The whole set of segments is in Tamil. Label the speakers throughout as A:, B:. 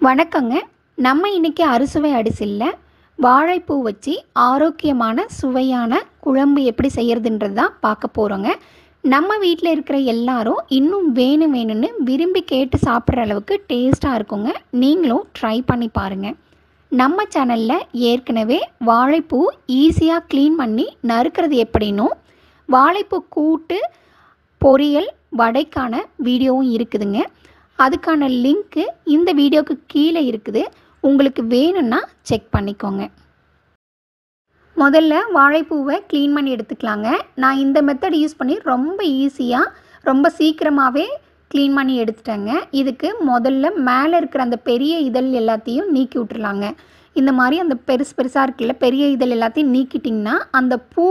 A: வணக்கங்க. நம்ம இன்னைக்கு அறுசுவை அடிசில்ல வாழைப்பூ வச்சு ஆரோக்கியமான சுவையான குழம்பு எப்படி செய்யறதுன்றது தான் பார்க்க போகிறோங்க. நம்ம வீட்டில் இருக்கிற எல்லாரும் இன்னும் வேணும் வேணும்னு விரும்பி கேட்டு சாப்பிட்ற அளவுக்கு டேஸ்ட்டாக இருக்குங்க. நீங்களும் ட்ரை பண்ணி பாருங்கள். நம்ம சேனலில் ஏற்கனவே வாழைப்பூ ஈஸியாக க்ளீன் பண்ணி நறுக்கிறது எப்படின்னும், வாழைப்பூ கூட்டு பொரியல் வடைக்கான வீடியோவும் இருக்குதுங்க. அதுக்கான லிங்க்கு இந்த வீடியோவுக்கு கீழே இருக்குது. உங்களுக்கு வேணும்னா செக் பண்ணிக்கோங்க. முதல்ல வாழைப்பூவை க்ளீன் பண்ணி எடுத்துக்கலாங்க. நான் இந்த மெத்தட் யூஸ் பண்ணி ரொம்ப ஈஸியாக ரொம்ப சீக்கிரமாகவே க்ளீன் பண்ணி எடுத்துட்டேங்க. இதுக்கு முதல்ல மேலே இருக்கிற அந்த பெரிய இதழ் எல்லாத்தையும் நீக்கி விட்டுறலாங்க. இந்த மாதிரி அந்த பெருசாக இருக்குல்ல, பெரிய இதழ் எல்லாத்தையும் நீக்கிட்டிங்கன்னா அந்த பூ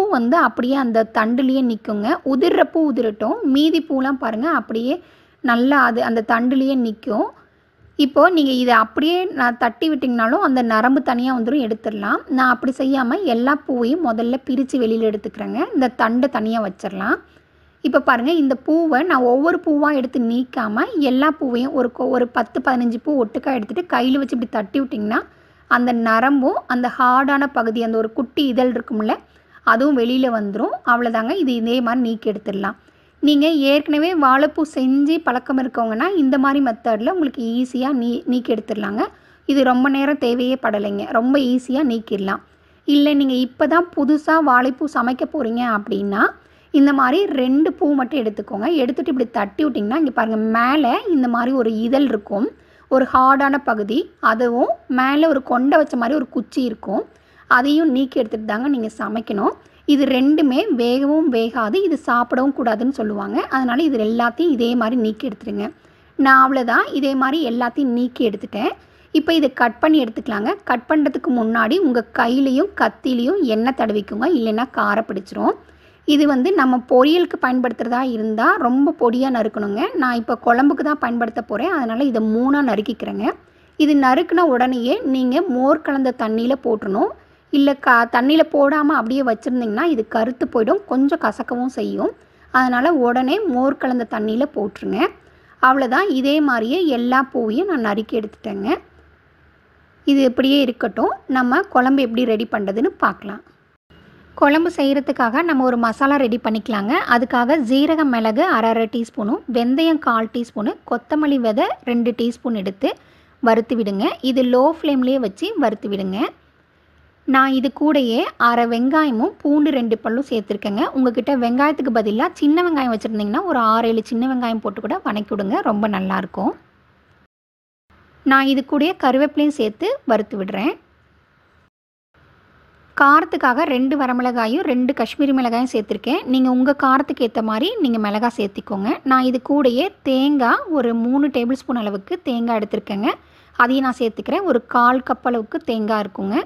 A: அப்படியே அந்த தண்டுலேயே நிற்குங்க. உதிர்ற பூ உதிரட்டும், மீதி பூலாம் பாருங்கள் அப்படியே நல்லா அது அந்த தண்டுலேயே நிற்கும். இப்போது நீங்கள் இதை அப்படியே நான் தட்டி விட்டிங்கனாலும் அந்த நரம்பு தனியாக வந்துடும், எடுத்துடலாம். நான் அப்படி செய்யாமல் எல்லா பூவையும் முதல்ல பிரித்து வெளியில் எடுத்துக்கிறேங்க. இந்த தண்டை தனியாக வச்சிடலாம். இப்போ பாருங்கள், இந்த பூவை நான் ஒவ்வொரு பூவாக எடுத்து நீக்காமல் எல்லா பூவையும் ஒரு 10-15 பூ ஒட்டுக்கா எடுத்துகிட்டு கையில் வச்சு இப்படி தட்டி விட்டிங்கன்னா அந்த நரம்பும் அந்த ஹார்டான பகுதி அந்த ஒரு குட்டி இதழ் இருக்கும்ல, அதுவும் வெளியில் வந்துடும். அவ்வளோதாங்க. இது இதே மாதிரி நீக்கி எடுத்துடலாம். நீங்கள் ஏற்கனவே வாழைப்பூ செஞ்சு பழக்கம் இருக்கவங்கன்னா இந்த மாதிரி மெத்தடில் உங்களுக்கு ஈஸியாக நீக்கி எடுத்துடலாங்க. இது ரொம்ப நேரம் தேவையே படலைங்க, ரொம்ப ஈஸியாக நீக்கிடலாம். இல்லை நீங்கள் இப்போ தான் புதுசாக வாழைப்பூ சமைக்க போகிறீங்க அப்படின்னா இந்த மாதிரி 2 பூ மட்டும் எடுத்துக்கோங்க. எடுத்துகிட்டு இப்படி தட்டி விட்டிங்கன்னா இங்கே பாருங்கள், மேலே இந்த மாதிரி ஒரு இதழ் இருக்கும், ஒரு ஹார்டான பகுதி, அதுவும் மேலே ஒரு கொண்டை வச்ச மாதிரி ஒரு குச்சி இருக்கும். அதையும் நீக்கி எடுத்துகிட்டு தாங்க நீங்கள் சமைக்கணும். இது ரெண்டுமே வேகவும் வேகாது, இது சாப்பிடவும் கூடாதுன்னு சொல்லுவாங்க. அதனால் இது எல்லாத்தையும் இதே மாதிரி நீக்கி எடுத்துடுங்க. நான் அவ்வளோதான், இதே மாதிரி எல்லாத்தையும் நீக்கி எடுத்துட்டேன். இப்போ இதை கட் பண்ணி எடுத்துக்கலாங்க. கட் பண்ணுறதுக்கு முன்னாடி உங்கள் கையிலையும் கத்திலையும் எண்ணெய் தடவிக்குங்க, இல்லைன்னா காரை பிடிச்சிரும். இது நம்ம பொரியலுக்கு பயன்படுத்துகிறதா இருந்தால் ரொம்ப பொடியாக நறுக்கணுங்க. நான் இப்போ குழம்புக்கு தான் பயன்படுத்த போகிறேன், அதனால் இதை 3ஆக நறுக்கிக்கிறேங்க. இது நறுக்கின உடனேயே நீங்கள் மோர் கலந்த தண்ணியில் போட்டுடணும். இல்லை தண்ணியில் போடாமல் அப்படியே வச்சுருந்திங்கன்னா இது கருத்து போயிடும், கொஞ்சம் கசக்கவும் செய்யும். அதனால் உடனே மோர் கலந்த தண்ணியில் போட்டுருங்க. அவ்வளோதான். இதே மாதிரியே எல்லா பூவையும் நான் நறுக்கி எடுத்துட்டேங்க. இது இப்படியே இருக்கட்டும். நம்ம குழம்பு எப்படி ரெடி பண்ணுறதுன்னு பார்க்கலாம். குழம்பு செய்கிறதுக்காக நம்ம ஒரு மசாலா ரெடி பண்ணிக்கலாங்க. அதுக்காக ஜீரகம் மிளகு 1/2 டீஸ்பூனும், வெந்தயம் 1/4 டீஸ்பூனு, கொத்தமல்லி விதை 2 டீஸ்பூன் எடுத்து வறுத்து விடுங்க. இது லோ ஃப்ளேம்லேயே வச்சு வறுத்து விடுங்க. நான் இது கூடயே 1/2 வெங்காயமும் பூண்டு 2 பல்லும் சேர்த்துருக்கேங்க. உங்கள்கிட்ட வெங்காயத்துக்கு பதிலாக சின்ன வெங்காயம் வச்சுருந்திங்கன்னா ஒரு 6-7 சின்ன வெங்காயம் போட்டு கூட வணக்கி விடுங்க, ரொம்ப நல்லாயிருக்கும். நான் இது கூடயே கருவேப்பிலையும் சேர்த்து வறுத்து விடுறேன். காரத்துக்காக 2 வரமிளகாயும் 2 காஷ்மீரி மிளகாயும் சேர்த்துருக்கேன். நீங்கள் உங்கள் காரத்துக்கு ஏற்ற மாதிரி நீங்கள் மிளகாய் சேர்த்திக்கோங்க. நான் இது கூடயே தேங்காய் ஒரு 3 டேபிள் ஸ்பூன் அளவுக்கு தேங்காய் எடுத்துருக்கேங்க. அதையும் நான் சேர்த்துக்கிறேன். ஒரு 1/4 கப் அளவுக்கு தேங்காய் இருக்குங்க.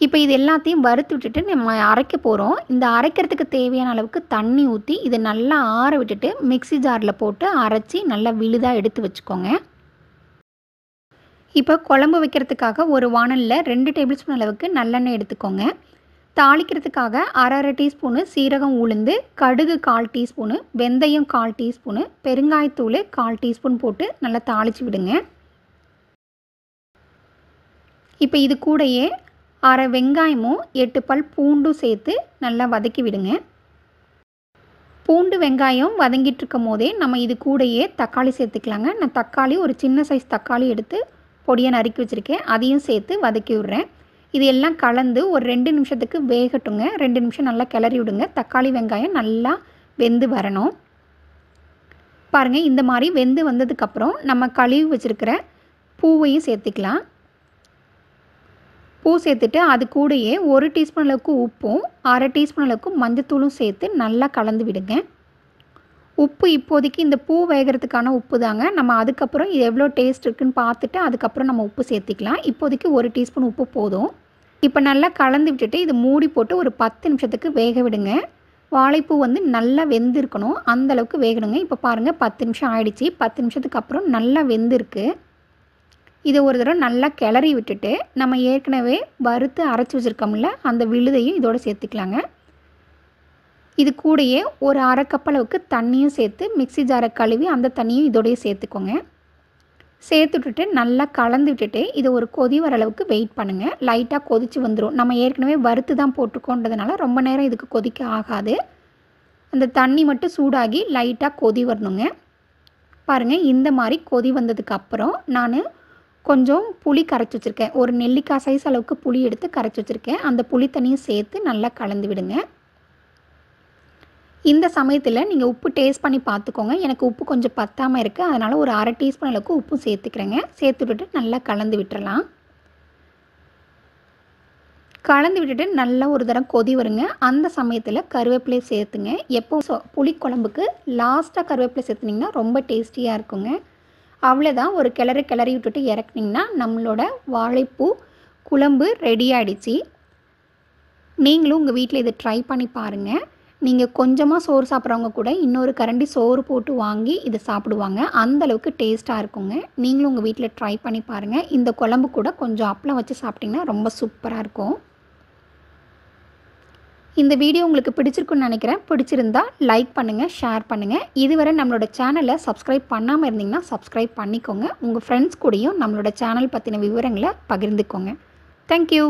A: இப்போ இது எல்லாத்தையும் வறுத்து விட்டுட்டு நம்ம அரைக்க போகிறோம். இந்த அரைக்கிறதுக்கு தேவையான அளவுக்கு தண்ணி ஊற்றி இதை நல்லா ஆற விட்டுட்டு மிக்ஸி ஜாரில் போட்டு அரைச்சி நல்லா விழுதாக எடுத்து வச்சுக்கோங்க. இப்போ குழம்பு வைக்கிறதுக்காக ஒரு வாணலில் 2 டேபிள் ஸ்பூன் அளவுக்கு நல்லெண்ணெய் எடுத்துக்கோங்க. தாளிக்கிறதுக்காக 1/2 டீஸ்பூனு சீரகம் உளுந்து, கடுகு 1/4 டீஸ்பூனு, வெந்தயம் 1/4 டீஸ்பூனு, பெருங்காயத்தூள் 1/4 டீஸ்பூன் போட்டு நல்லா தாளித்து விடுங்க. இப்போ இது கூடயே 1/2 வெங்காயமும் 8 பல் பூண்டும் சேர்த்து நல்லா வதக்கி விடுங்க. பூண்டு வெங்காயம் வதங்கிட்டு இருக்கும் போதே நம்ம இது கூடயே தக்காளி சேர்த்துக்கலாங்க. நான் தக்காளி ஒரு சின்ன சைஸ் தக்காளி எடுத்து பொடியாக நறுக்கி வச்சுருக்கேன், அதையும் சேர்த்து வதக்கி விட்றேன். இது எல்லாம் கலந்து ஒரு 2 நிமிஷத்துக்கு வேகட்டுங்க. 2 நிமிஷம் நல்லா கிளறி விடுங்க. தக்காளி வெங்காயம் நல்லா வெந்து வரணும். பாருங்கள், இந்த மாதிரி வெந்து வந்ததுக்கப்புறம் நம்ம கழுவி வச்சுருக்கிற பூவையும் சேர்த்துக்கலாம். பூ சேர்த்துட்டு அது கூடயே 1 டீஸ்பூன் அளவுக்கு உப்பும் 1/2 டீஸ்பூன் அளவுக்கு மஞ்சத்தூளும் சேர்த்து நல்லா கலந்து விடுங்க. உப்பு இப்போதைக்கு இந்த பூ வேகிறதுக்கான உப்பு தாங்க. நம்ம அதுக்கப்புறம் இது எவ்வளோ டேஸ்ட் இருக்குதுன்னு பார்த்துட்டு அதுக்கப்புறம் நம்ம உப்பு சேர்த்திக்கலாம். இப்போதைக்கு 1 டீஸ்பூன் உப்பு போதும். இப்போ நல்லா கலந்து விட்டுட்டு இது மூடி போட்டு ஒரு 10 நிமிஷத்துக்கு வேக விடுங்க. வாழைப்பூ நல்லா வெந்திருக்கணும், அந்தளவுக்கு வேகணுங்க. இப்போ பாருங்கள், 10 நிமிஷம் ஆயிடுச்சு. 10 நிமிஷத்துக்கு அப்புறம் நல்லா வெந்திருக்கு. இதை ஒரு தடவை நல்லா கிளறி விட்டுட்டு நம்ம ஏற்கனவே வறுத்து அரைச்சி வச்சுருக்கோம்ல, அந்த விழுதையும் இதோடு சேர்த்துக்கலாங்க. இது கூடயே ஒரு 1/2 கப் அளவுக்கு தண்ணியும் சேர்த்து மிக்ஸி ஜாரை கழுவி அந்த தண்ணியும் இதோடய சேர்த்துக்கோங்க. சேர்த்து விட்டுட்டு நல்லா கலந்து விட்டுட்டு இது ஒரு கொதி வர அளவுக்கு வெயிட் பண்ணுங்கள். லைட்டாக கொதித்து வந்துடும். நம்ம ஏற்கனவே வறுத்து தான் போட்டுக்கோன்றதுனால ரொம்ப நேரம் இதுக்கு கொதிக்க ஆகாது. அந்த தண்ணி மட்டும் சூடாகி லைட்டாக கொதி வரணுங்க. பாருங்கள், இந்த மாதிரி கொதி வந்ததுக்கப்புறம் நான் கொஞ்சம் புளி கரைச்சி வச்சுருக்கேன். ஒரு நெல்லிக்காய் சைஸ் அளவுக்கு புளி எடுத்து கரைச்சி வச்சுருக்கேன். அந்த புளி தண்ணியும் சேர்த்து நல்லா கலந்து விடுங்க. இந்த சமயத்தில் நீங்கள் உப்பு டேஸ்ட் பண்ணி பார்த்துக்கோங்க. எனக்கு உப்பு கொஞ்சம் பத்தாமல் இருக்குது, அதனால் ஒரு அரை டீஸ்பூன் அளவுக்கு உப்பு சேர்த்துக்கிறேங்க. சேர்த்து விட்டுட்டு நல்லா கலந்து விட்டுறலாம். கலந்து விட்டுட்டு நல்லா ஒரு தடவை கொதி வருங்க. அந்த சமயத்தில் கருவேப்பிலையை சேர்த்துங்க. எப்போ புளிக்குழம்புக்கு லாஸ்ட்டாக கருவேப்பிலை சேர்த்துனிங்கன்னா ரொம்ப டேஸ்டியாக இருக்குங்க. அவ்வளோதான், ஒரு கிளறி விட்டுட்டு இறக்குனிங்கன்னா நம்மளோட வாழைப்பூ குழம்பு ரெடி ஆகிடுச்சு. நீங்களும் உங்கள் வீட்டில் இதை ட்ரை பண்ணி பாருங்கள். நீங்கள் கொஞ்சமாக சோறு சாப்பிட்றவங்க கூட இன்னொரு கரண்டி சோறு போட்டு வாங்கி இதை சாப்பிடுவாங்க. அந்தளவுக்கு டேஸ்ட்டாக இருக்குங்க. நீங்களும் உங்கள் வீட்டில் ட்ரை பண்ணி பாருங்கள். இந்த குழம்பு கூட கொஞ்சம் அப்பளம் வச்சு சாப்பிட்டிங்கன்னா ரொம்ப சூப்பராக இருக்கும். இந்த வீடியோ உங்களுக்கு பிடிச்சிருக்குன்னு நினைக்கிறேன். பிடிச்சிருந்தா லைக் பண்ணுங்கள், ஷேர் பண்ணுங்கள். இதுவரை நம்மளோட சேனலை சப்ஸ்கிரைப் பண்ணாமல் இருந்தீங்கன்னா சப்ஸ்கிரைப் பண்ணிக்கோங்க. உங்கள் ஃப்ரெண்ட்ஸ் கூடயும் நம்மளோட சேனல் பற்றின விவரங்களை பகிர்ந்துக்கோங்க. தேங்க்யூ.